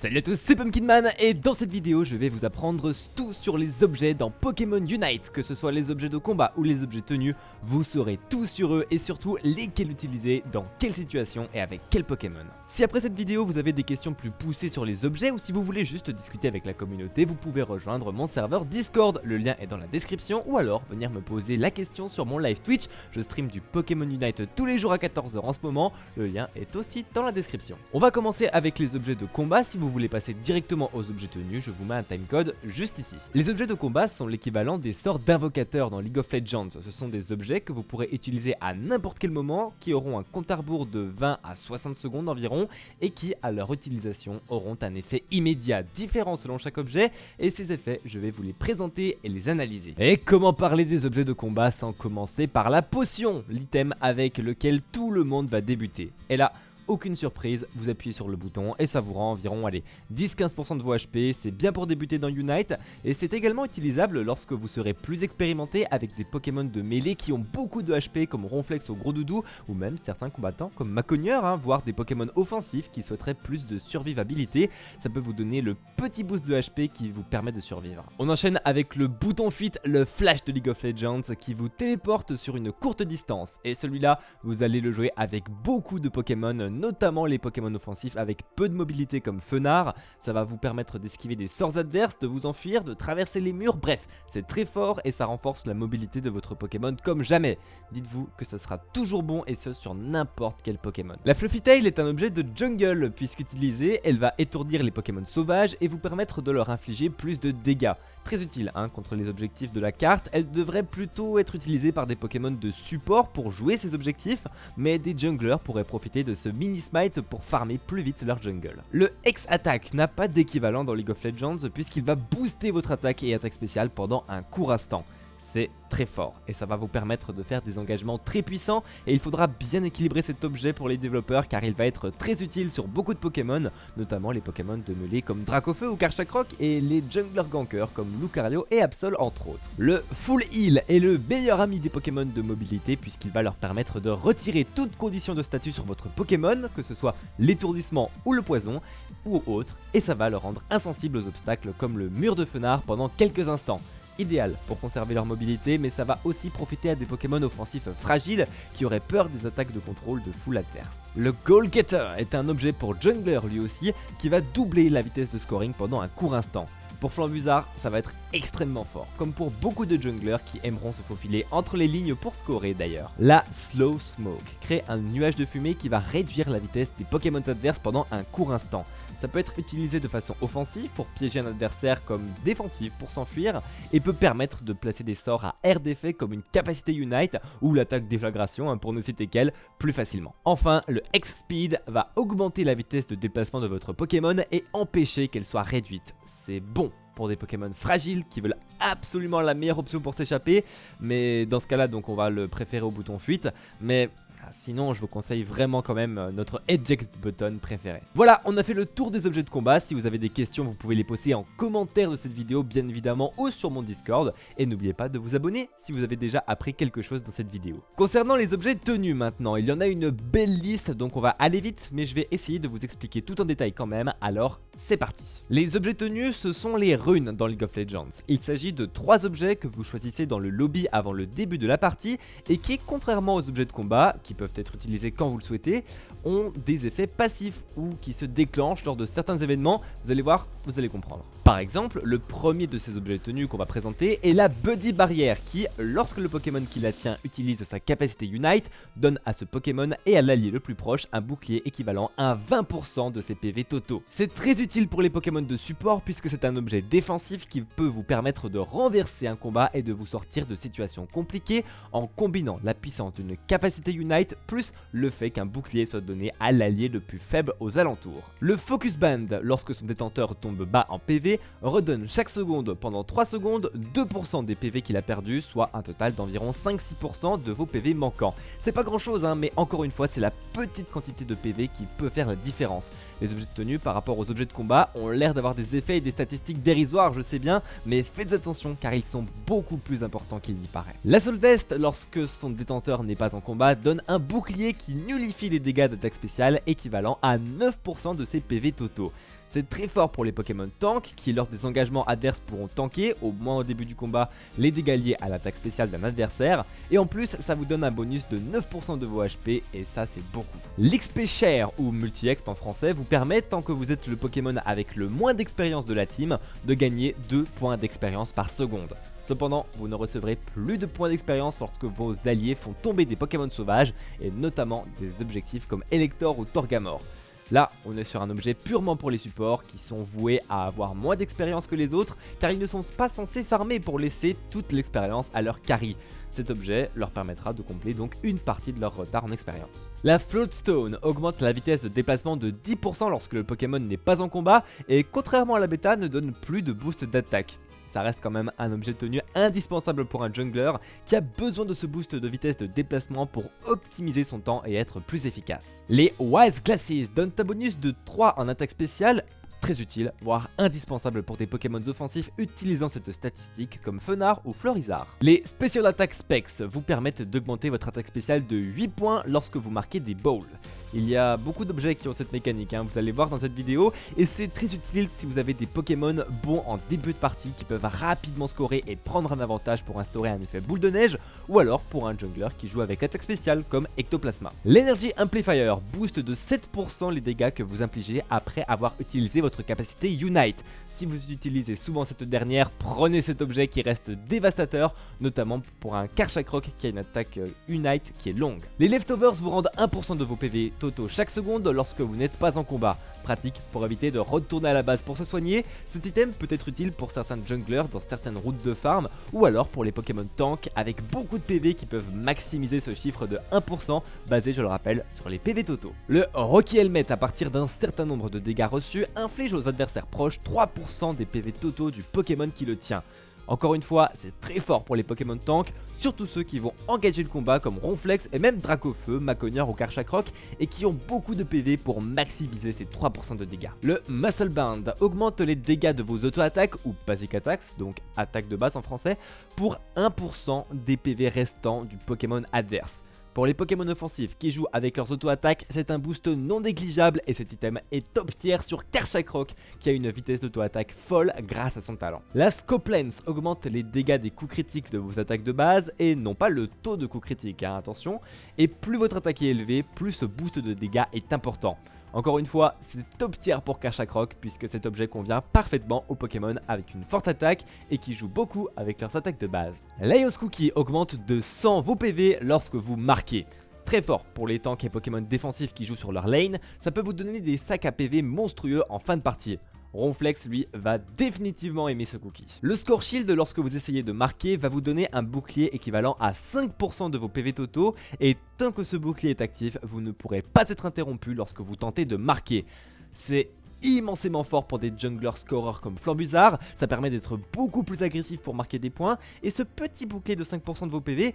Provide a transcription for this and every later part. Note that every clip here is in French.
Salut à tous, c'est Pumpkinman et dans cette vidéo je vais vous apprendre tout sur les objets dans Pokémon Unite. Que ce soit les objets de combat ou les objets tenus, vous saurez tout sur eux et surtout lesquels utiliser, dans quelle situation et avec quel Pokémon. Si après cette vidéo vous avez des questions plus poussées sur les objets ou si vous voulez juste discuter avec la communauté, vous pouvez rejoindre mon serveur Discord, le lien est dans la description, ou alors venir me poser la question sur mon live Twitch. Je stream du Pokémon Unite tous les jours à 14 h en ce moment, le lien est aussi dans la description. On va commencer avec les objets de combat. Si vous voulez passer directement aux objets tenus, je vous mets un timecode juste ici. Les objets de combat sont l'équivalent des sorts d'invocateurs dans League of Legends. Ce sont des objets que vous pourrez utiliser à n'importe quel moment, qui auront un compte à rebours de 20 à 60 secondes environ, et qui à leur utilisation auront un effet immédiat différent selon chaque objet, et ces effets je vais vous les présenter et les analyser. Et comment parler des objets de combat sans commencer par la potion, l'item avec lequel tout le monde va débuter. Et là, aucune surprise, vous appuyez sur le bouton et ça vous rend environ 10-15% de vos HP, c'est bien pour débuter dans Unite et c'est également utilisable lorsque vous serez plus expérimenté avec des Pokémon de mêlée qui ont beaucoup de HP comme Ronflex ou Gros Doudou, ou même certains combattants comme Macogneur, voire des Pokémon offensifs qui souhaiteraient plus de survivabilité. Ça peut vous donner le petit boost de HP qui vous permet de survivre. On enchaîne avec le bouton fuite, le flash de League of Legends qui vous téléporte sur une courte distance, et celui-là vous allez le jouer avec beaucoup de Pokémon, notamment les Pokémon offensifs avec peu de mobilité comme Fenard. Ça va vous permettre d'esquiver des sorts adverses, de vous enfuir, de traverser les murs, bref, c'est très fort et ça renforce la mobilité de votre Pokémon comme jamais. Dites-vous que ça sera toujours bon et ce sur n'importe quel Pokémon. La Fluffy Tail est un objet de jungle, puisqu'utilisée, elle va étourdir les Pokémon sauvages et vous permettre de leur infliger plus de dégâts. Très utile contre les objectifs de la carte, elle devrait plutôt être utilisée par des Pokémon de support pour jouer ces objectifs, mais des junglers pourraient profiter de ce mini smite pour farmer plus vite leur jungle. Le X-Attack n'a pas d'équivalent dans League of Legends puisqu'il va booster votre attaque et attaque spéciale pendant un court instant. C'est très fort et ça va vous permettre de faire des engagements très puissants, et il faudra bien équilibrer cet objet pour les développeurs car il va être très utile sur beaucoup de Pokémon, notamment les Pokémon de mêlée comme Dracofeu ou Karchakroc et les jungler gankers comme Lucario et Absol entre autres. Le Full Heal est le meilleur ami des Pokémon de mobilité puisqu'il va leur permettre de retirer toute condition de statut sur votre Pokémon, que ce soit l'étourdissement ou le poison ou autre, et ça va le rendre insensible aux obstacles comme le mur de Fenard pendant quelques instants. Idéal pour conserver leur mobilité, mais ça va aussi profiter à des Pokémon offensifs fragiles qui auraient peur des attaques de contrôle de full adverse. Le Goal Getter est un objet pour jungler lui aussi qui va doubler la vitesse de scoring pendant un court instant. Pour Flambuzard, ça va être extrêmement fort, comme pour beaucoup de junglers qui aimeront se faufiler entre les lignes pour scorer d'ailleurs. La Slow Smoke crée un nuage de fumée qui va réduire la vitesse des Pokémon adverses pendant un court instant. Ça peut être utilisé de façon offensive pour piéger un adversaire comme défensive pour s'enfuir, et peut permettre de placer des sorts à air d'effet comme une capacité Unite ou l'attaque déflagration pour ne citer qu'elle plus facilement. Enfin, le X-Speed va augmenter la vitesse de déplacement de votre Pokémon et empêcher qu'elle soit réduite. C'est bon pour des Pokémon fragiles qui veulent absolument la meilleure option pour s'échapper, mais dans ce cas là donc on va le préférer au bouton fuite, mais sinon je vous conseille vraiment quand même notre eject button préféré. Voilà, on a fait le tour des objets de combat. Si vous avez des questions vous pouvez les poser en commentaire de cette vidéo bien évidemment, ou sur mon Discord, et n'oubliez pas de vous abonner si vous avez déjà appris quelque chose dans cette vidéo. Concernant les objets tenus maintenant, il y en a une belle liste donc on va aller vite, mais je vais essayer de vous expliquer tout en détail quand même, alors c'est parti. Les objets tenus, ce sont les runes dans League of Legends. Il s'agit de 3 objets que vous choisissez dans le lobby avant le début de la partie et qui, contrairement aux objets de combat, qui peuvent être utilisés quand vous le souhaitez, ont des effets passifs ou qui se déclenchent lors de certains événements. Vous allez voir, vous allez comprendre. Par exemple, le premier de ces objets tenus qu'on va présenter est la Buddy Barrière qui, lorsque le Pokémon qui la tient utilise sa capacité Unite, donne à ce Pokémon et à l'allié le plus proche un bouclier équivalent à 20% de ses PV totaux. C'est très utile pour les Pokémon de support puisque c'est un objet défensif qui peut vous permettre de renverser un combat et de vous sortir de situations compliquées en combinant la puissance d'une capacité Unite plus le fait qu'un bouclier soit donné à l'allié le plus faible aux alentours. Le Focus Band, lorsque son détenteur tombe bas en PV, redonne chaque seconde pendant 3 secondes 2% des PV qu'il a perdus, soit un total d'environ 5-6% de vos PV manquants. C'est pas grand chose mais encore une fois c'est la petite quantité de PV qui peut faire la différence. Les objets tenus par rapport aux objets de combat ont l'air d'avoir des effets et des statistiques dérisoires, je sais bien, mais faites attention car ils sont beaucoup plus importants qu'il n'y paraît. L'Assault Vest, lorsque son détenteur n'est pas en combat, donne un bouclier qui nullifie les dégâts d'attaque spéciale équivalent à 9% de ses PV totaux. C'est très fort pour les Pokémon tank qui lors des engagements adverses pourront tanker, au moins au début du combat, les dégâts liés à l'attaque spéciale d'un adversaire, et en plus ça vous donne un bonus de 9% de vos HP et ça c'est beaucoup. L'XP Share ou Multi-Exp en français vous permet, tant que vous êtes le Pokémon avec le moins d'expérience de la team, de gagner 2 points d'expérience par seconde. Cependant, vous ne recevrez plus de points d'expérience lorsque vos alliés font tomber des Pokémon sauvages et notamment des objectifs comme Elector ou Torgamore. Là, on est sur un objet purement pour les supports qui sont voués à avoir moins d'expérience que les autres car ils ne sont pas censés farmer pour laisser toute l'expérience à leur carry. Cet objet leur permettra de combler donc une partie de leur retard en expérience. La Floatstone augmente la vitesse de déplacement de 10% lorsque le Pokémon n'est pas en combat et contrairement à la bêta ne donne plus de boost d'attaque. Ça reste quand même un objet tenu indispensable pour un jungler qui a besoin de ce boost de vitesse de déplacement pour optimiser son temps et être plus efficace. Les Wise Glasses donnent un bonus de 3 en attaque spéciale, très utile, voire indispensable pour des Pokémon offensifs utilisant cette statistique comme Fenard ou Florizard. Les Special Attack Specs vous permettent d'augmenter votre attaque spéciale de 8 points lorsque vous marquez des bowls. Il y a beaucoup d'objets qui ont cette mécanique, vous allez voir dans cette vidéo, et c'est très utile si vous avez des Pokémon bons en début de partie qui peuvent rapidement scorer et prendre un avantage pour instaurer un effet boule de neige, ou alors pour un jungler qui joue avec attaque spéciale comme Ectoplasma. L'Energy Amplifier booste de 7% les dégâts que vous infligez après avoir utilisé votre capacité Unite. Si vous utilisez souvent cette dernière, prenez cet objet qui reste dévastateur, notamment pour un Karchakroc qui a une attaque Unite qui est longue. Les Leftovers vous rendent 1% de vos PV totaux chaque seconde lorsque vous n'êtes pas en combat. Pratique pour éviter de retourner à la base pour se soigner, cet item peut être utile pour certains junglers dans certaines routes de farm, ou alors pour les Pokémon tank avec beaucoup de PV qui peuvent maximiser ce chiffre de 1% basé, je le rappelle, sur les PV totaux. Le Rocky Helmet à partir d'un certain nombre de dégâts reçus inflige aux adversaires proches 3% des PV totaux du Pokémon qui le tient. Encore une fois, c'est très fort pour les Pokémon tank, surtout ceux qui vont engager le combat comme Ronflex et même Dracofeu, Maconier ou Karchakroc et qui ont beaucoup de PV pour maximiser ces 3% de dégâts. Le Muscle Band augmente les dégâts de vos auto-attaques ou basic attacks, donc attaque de base en français, pour 1% des PV restants du Pokémon adverse. Pour les Pokémon offensifs qui jouent avec leurs auto-attaques, c'est un boost non négligeable et cet item est top tier sur Karchakroc qui a une vitesse d'auto-attaque folle grâce à son talent. La Scope Lens augmente les dégâts des coups critiques de vos attaques de base et non pas le taux de coups critiques, attention, et plus votre attaque est élevée, plus ce boost de dégâts est important. Encore une fois, c'est top tier pour Karchakroc puisque cet objet convient parfaitement aux Pokémon avec une forte attaque et qui jouent beaucoup avec leurs attaques de base. L'Aios Cookie augmente de 100 vos PV lorsque vous marquez. Très fort pour les tanks et Pokémon défensifs qui jouent sur leur lane, ça peut vous donner des sacs à PV monstrueux en fin de partie. Ronflex lui va définitivement aimer ce cookie. Le Score Shield lorsque vous essayez de marquer va vous donner un bouclier équivalent à 5% de vos PV totaux et tant que ce bouclier est actif, vous ne pourrez pas être interrompu lorsque vous tentez de marquer. C'est immensément fort pour des junglers scorers comme Flambuzard, ça permet d'être beaucoup plus agressif pour marquer des points et ce petit bouclier de 5% de vos PV,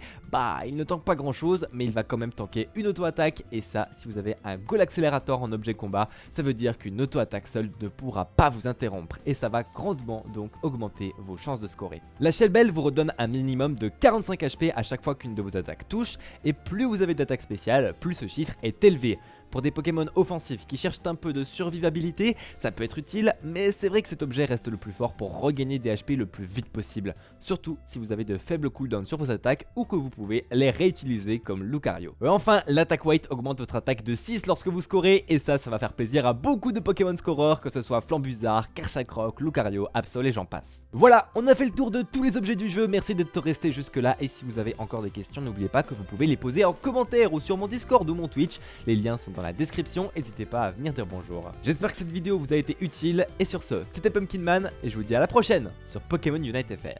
il ne tank pas grand chose mais il va quand même tanker une auto-attaque et ça si vous avez un Goal Accelerator en objet combat, ça veut dire qu'une auto-attaque seule ne pourra pas vous interrompre et ça va grandement donc augmenter vos chances de scorer. La Shell Bell vous redonne un minimum de 45 HP à chaque fois qu'une de vos attaques touche et plus vous avez d'attaques spéciales, plus ce chiffre est élevé. Pour des Pokémon offensifs qui cherchent un peu de survivabilité, ça peut être utile, mais c'est vrai que cet objet reste le plus fort pour regagner des HP le plus vite possible, surtout si vous avez de faibles cooldowns sur vos attaques ou que vous pouvez les réutiliser comme Lucario. Et enfin, l'attaque Weight augmente votre attaque de 6 lorsque vous scorez, et ça va faire plaisir à beaucoup de Pokémon scorers, que ce soit Flambuzard, Karchakroc, Lucario, Absol et j'en passe. Voilà, on a fait le tour de tous les objets du jeu, merci d'être resté jusque là, et si vous avez encore des questions, n'oubliez pas que vous pouvez les poser en commentaire ou sur mon Discord ou mon Twitch, les liens sont dans la description, n'hésitez pas à venir dire bonjour. J'espère que cette vidéo vous a été utile et sur ce, c'était Pumpkinman et je vous dis à la prochaine sur Pokémon Unite FR.